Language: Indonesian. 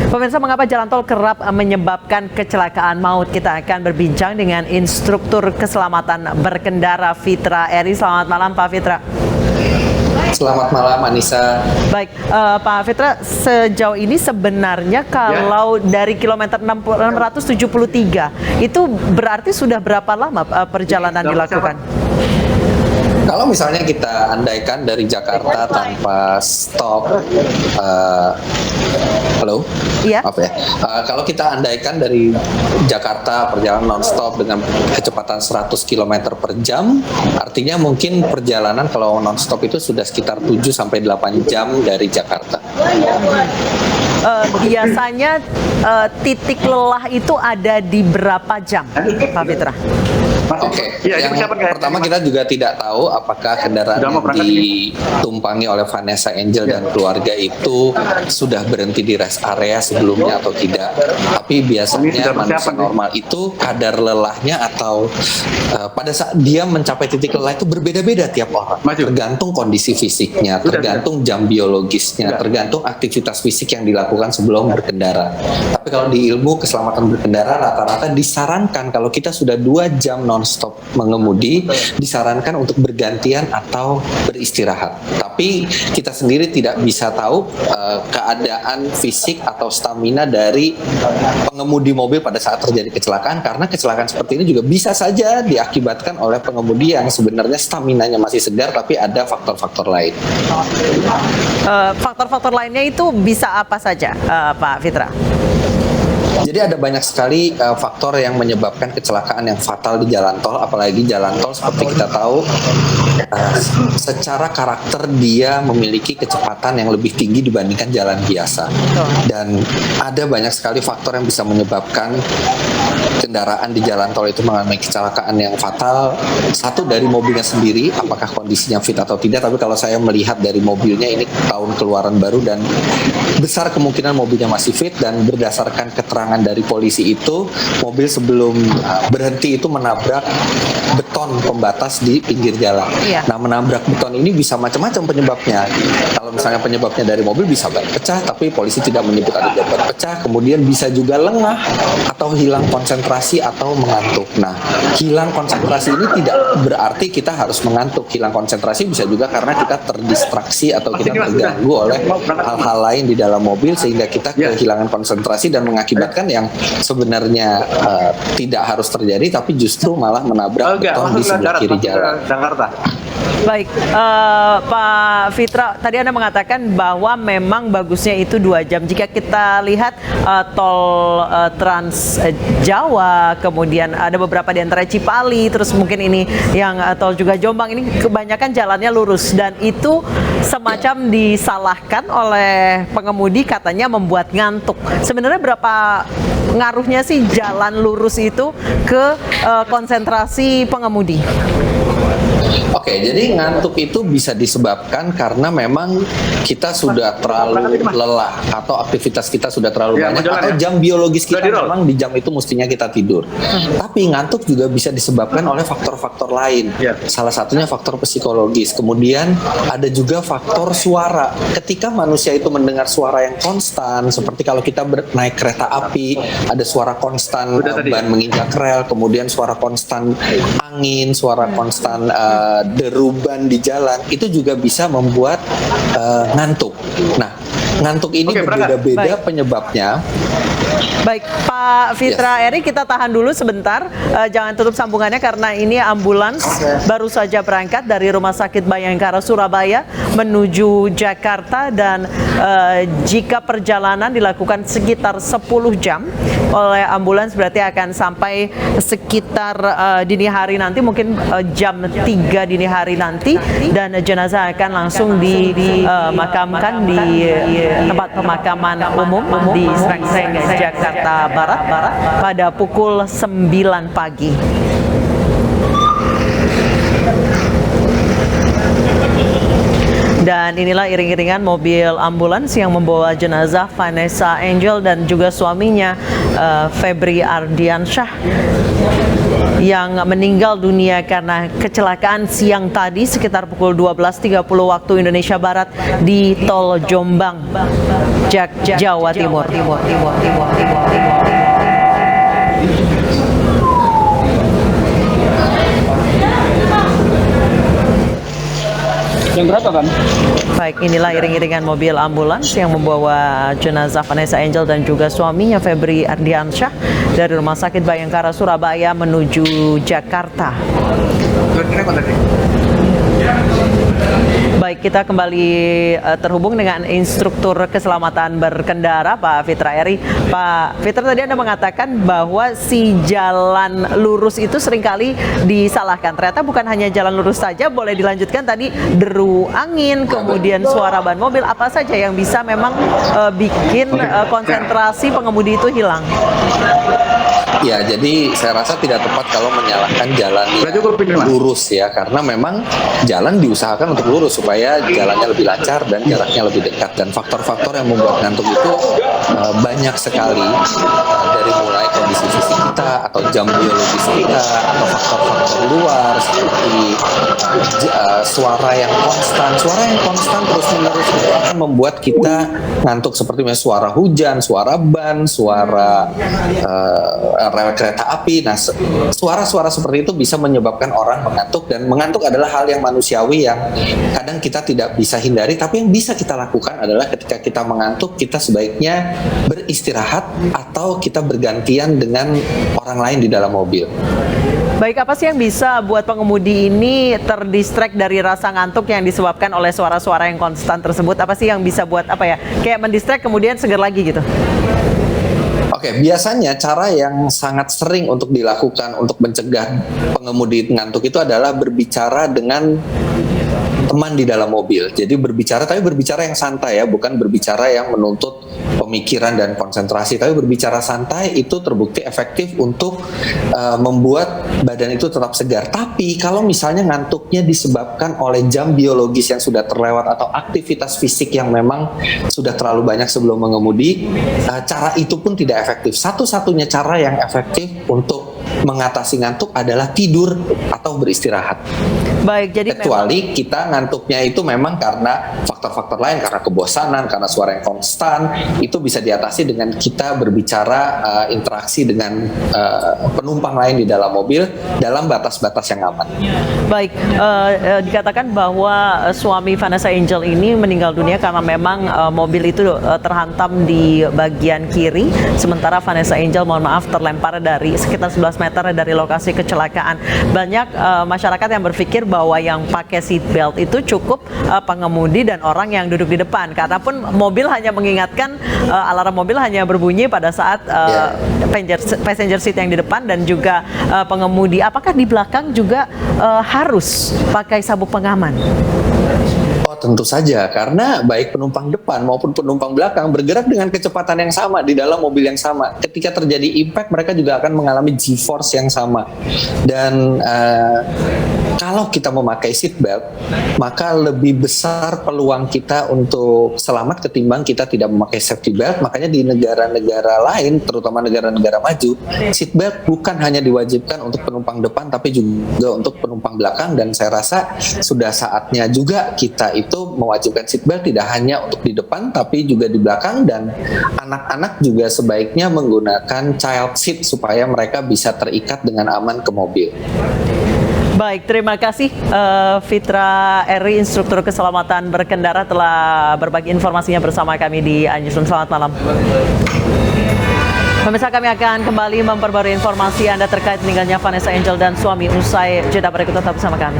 Pemirsa, mengapa jalan tol kerap menyebabkan kecelakaan maut? Kita akan berbincang dengan instruktur keselamatan berkendara Fitra Eri. Selamat malam, Pak Fitra. Selamat malam, Anissa. Baik, Pak Fitra, sejauh ini sebenarnya kalau dari kilometer 673 itu berarti sudah berapa lama perjalanan dilakukan? Kalau misalnya kita andaikan dari Jakarta tanpa stop, halo? Iya. Maaf ya. Kalau kita andaikan dari Jakarta perjalanan non-stop dengan kecepatan 100 km per jam, artinya mungkin perjalanan kalau non-stop itu sudah sekitar 7-8 jam dari Jakarta. Biasanya titik lelah itu ada di berapa jam, Pak Fitra? Oke, yang pertama kita juga tidak tahu apakah kendaraan yang ditumpangi oleh Vanessa Angel dan keluarga itu sudah berhenti di rest area sebelumnya atau tidak. Tapi biasanya manusia normal itu kadar lelahnya atau pada saat dia mencapai titik lelah itu berbeda-beda tiap orang. Tergantung kondisi fisiknya, tergantung jam biologisnya, tergantung aktivitas fisik yang dilakukan sebelum berkendara. Tapi kalau di ilmu keselamatan berkendara rata-rata disarankan kalau kita sudah 2 jam non-stop mengemudi, disarankan untuk bergantian atau beristirahat. Tapi kita sendiri tidak bisa tahu keadaan fisik atau stamina dari pengemudi mobil pada saat terjadi kecelakaan, karena kecelakaan seperti ini juga bisa saja diakibatkan oleh pengemudi yang sebenarnya staminanya masih segar tapi ada faktor-faktor lain. Faktor-faktor lainnya itu bisa apa saja, Pak Fitra? Jadi ada banyak sekali faktor yang menyebabkan kecelakaan yang fatal di jalan tol, apalagi jalan tol seperti kita tahu secara karakter dia memiliki kecepatan yang lebih tinggi dibandingkan jalan biasa. Dan ada banyak sekali faktor yang bisa menyebabkan kendaraan di jalan tol itu mengalami kecelakaan yang fatal. Satu dari mobilnya sendiri, apakah kondisinya fit atau tidak, tapi kalau saya melihat dari mobilnya ini tahun keluaran baru dan besar kemungkinan mobilnya masih fit, dan berdasarkan keterangan dari polisi itu mobil sebelum berhenti itu menabrak beton pembatas di pinggir jalan. Nah, menabrak beton ini bisa macam-macam penyebabnya. Kalau misalnya penyebabnya dari mobil bisa ban pecah, tapi polisi tidak menyebut ada ban pecah. Kemudian bisa juga lengah atau hilang konsentrasi atau mengantuk. Nah, hilang konsentrasi ini tidak berarti kita harus mengantuk. Hilang konsentrasi bisa juga karena kita terdistraksi atau kita terganggu oleh hal-hal lain di dalam mobil sehingga kita kehilangan konsentrasi dan mengakibatkan yang sebenarnya tidak harus terjadi tapi justru malah menabrak beton di sebelah kiri jalan. Baik, Pak Fitra, tadi Anda mengatakan bahwa memang bagusnya itu 2 jam. Jika kita lihat tol Trans Jawa, kemudian ada beberapa di antara Cipali, terus mungkin ini yang tol juga Jombang, ini kebanyakan jalannya lurus dan itu semacam disalahkan oleh pengemudi, katanya membuat ngantuk. Sebenarnya berapa ngaruhnya sih jalan lurus itu ke konsentrasi pengemudi? Oke, jadi ngantuk itu bisa disebabkan karena memang kita sudah terlalu lelah atau aktivitas kita sudah terlalu banyak atau jam biologis kita memang di jam itu mestinya kita tidur. Tapi ngantuk juga bisa disebabkan oleh faktor-faktor lain. Salah satunya faktor psikologis. Kemudian ada juga faktor suara. Ketika manusia itu mendengar suara yang konstan, seperti kalau kita naik kereta api, ada suara konstan ban menginjak rel, kemudian suara konstan angin, suara konstan deruban di jalan, itu juga bisa membuat ngantuk. Nah, ngantuk ini berbeda-beda penyebabnya. Baik, Pak Fitra Eri, kita tahan dulu sebentar. Jangan tutup sambungannya karena ini ambulans baru saja berangkat dari Rumah Sakit Bayangkara Surabaya menuju Jakarta dan jika perjalanan dilakukan sekitar 10 jam oleh ambulans berarti akan sampai sekitar dini hari nanti, mungkin jam 3 dini hari nanti, dan jenazah akan langsung dimakamkan di tempat pemakaman umum di Srengseng, Jakarta Barat pada pukul 9 pagi. Dan inilah iring-iringan mobil ambulans yang membawa jenazah Vanessa Angel dan juga suaminya Febri Ardiansyah yang meninggal dunia karena kecelakaan siang tadi sekitar pukul 12.30 waktu Indonesia Barat di Tol Jombang, Jawa Timur. Yang berapa kan? Baik, inilah iring-iringan mobil ambulans yang membawa jenazah Vanessa Angel dan juga suaminya Febri Ardiansyah dari Rumah Sakit Bayangkara Surabaya menuju Jakarta. Baik, kita kembali terhubung dengan instruktur keselamatan berkendara Pak Fitra Eri. Pak Fitra, tadi Anda mengatakan bahwa si jalan lurus itu seringkali disalahkan. Ternyata bukan hanya jalan lurus saja, boleh dilanjutkan tadi deru angin, kemudian suara ban mobil, apa saja yang bisa memang bikin konsentrasi pengemudi itu hilang? Ya, jadi saya rasa tidak tepat kalau menyalahkan jalan yang lurus ya, karena memang jalan diusahakan untuk lurus supaya jalannya lebih lancar dan jaraknya lebih dekat. Dan faktor-faktor yang membuat ngantuk itu banyak sekali, dari mulai kondisi fisik kita atau jam biologis kita atau faktor-faktor luar seperti suara yang konstan terus-menerus itu akan membuat kita ngantuk, seperti misalnya suara hujan, suara ban, suara rel kereta api. Nah, suara-suara seperti itu bisa menyebabkan orang mengantuk, dan mengantuk adalah hal yang manusiawi yang kadang kita tidak bisa hindari. Tapi yang bisa kita lakukan adalah ketika kita mengantuk, kita sebaiknya beristirahat atau kita bergantian dengan orang lain di dalam mobil. Baik, apa sih yang bisa buat pengemudi ini terdistract dari rasa ngantuk yang disebabkan oleh suara-suara yang konstan tersebut? Apa sih yang bisa buat kayak mendistract kemudian segar lagi gitu? Oke, biasanya cara yang sangat sering untuk dilakukan untuk mencegah pengemudi ngantuk itu adalah berbicara dengan teman di dalam mobil. Jadi berbicara yang santai ya, bukan berbicara yang menuntut pemikiran dan konsentrasi, tapi berbicara santai itu terbukti efektif untuk membuat badan itu tetap segar. Tapi kalau misalnya ngantuknya disebabkan oleh jam biologis yang sudah terlewat atau aktivitas fisik yang memang sudah terlalu banyak sebelum mengemudi, cara itu pun tidak efektif. Satu-satunya cara yang efektif untuk mengatasi ngantuk adalah tidur atau beristirahat. Baik, jadi kecuali kita ngantuknya itu memang karena faktor-faktor lain, karena kebosanan, karena suara yang konstan, itu bisa diatasi dengan kita berbicara interaksi dengan penumpang lain di dalam mobil dalam batas-batas yang aman. Baik, dikatakan bahwa suami Vanessa Angel ini meninggal dunia karena memang mobil itu terhantam di bagian kiri, sementara Vanessa Angel, mohon maaf, terlempar dari sekitar 11 meter dari lokasi kecelakaan. Banyak masyarakat yang berpikir bahwa yang pakai seat belt itu cukup pengemudi dan orang yang duduk di depan, karena pun mobil hanya mengingatkan, alarm mobil hanya berbunyi pada saat passenger seat yang di depan dan juga pengemudi. Apakah di belakang juga harus pakai sabuk pengaman? Oh, tentu saja, karena baik penumpang depan maupun penumpang belakang bergerak dengan kecepatan yang sama di dalam mobil yang sama. Ketika terjadi impact, mereka juga akan mengalami G-force yang sama. Dan kalau kita memakai seat belt, maka lebih besar peluang kita untuk selamat ketimbang kita tidak memakai safety belt. Makanya di negara-negara lain, terutama negara-negara maju, seat belt bukan hanya diwajibkan untuk penumpang depan, tapi juga untuk penumpang belakang. Dan saya rasa sudah saatnya juga kita itu mewajibkan seat belt tidak hanya untuk di depan, tapi juga di belakang. Dan anak-anak juga sebaiknya menggunakan child seat supaya mereka bisa terikat dengan aman ke mobil. Baik, terima kasih Fitra Eri, instruktur keselamatan berkendara, telah berbagi informasinya bersama kami di iNewsroom. Selamat malam. Pemirsa, kami akan kembali memperbarui informasi Anda terkait meninggalnya Vanessa Angel dan suami usai jeda berikut. Tetap bersama kami.